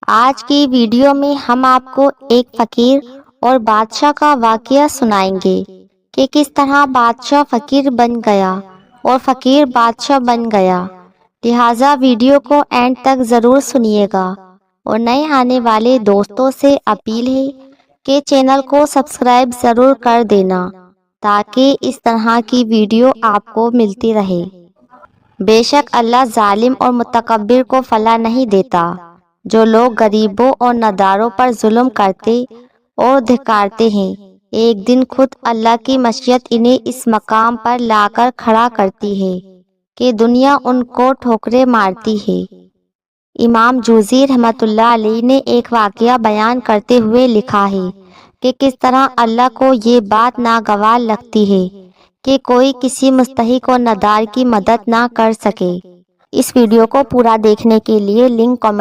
آج کی ویڈیو میں ہم آپ کو ایک فقیر اور بادشاہ کا واقعہ سنائیں گے کہ کس طرح بادشاہ فقیر بن گیا اور فقیر بادشاہ بن گیا۔ لہٰذا ویڈیو کو اینڈ تک ضرور سنیے گا اور نئے آنے والے دوستوں سے اپیل ہے کہ چینل کو سبسکرائب ضرور کر دینا تاکہ اس طرح کی ویڈیو آپ کو ملتی رہے۔ بے شک اللہ ظالم اور متکبر کو فلاح نہیں دیتا۔ جو لوگ غریبوں اور ناداروں پر ظلم کرتے اور دھکارتے ہیں، ایک دن خود اللہ کی مشیت انہیں اس مقام پر لا کر کھڑا کرتی ہے کہ دنیا ان کو ٹھوکریں مارتی ہے۔ امام جوزی رحمۃ اللہ علیہ نے ایک واقعہ بیان کرتے ہوئے لکھا ہے کہ کس طرح اللہ کو یہ بات ناگوار لگتی ہے کہ کوئی کسی مستحق و نادار کی مدد نہ کر سکے۔ اس ویڈیو کو پورا دیکھنے کے لیے لنک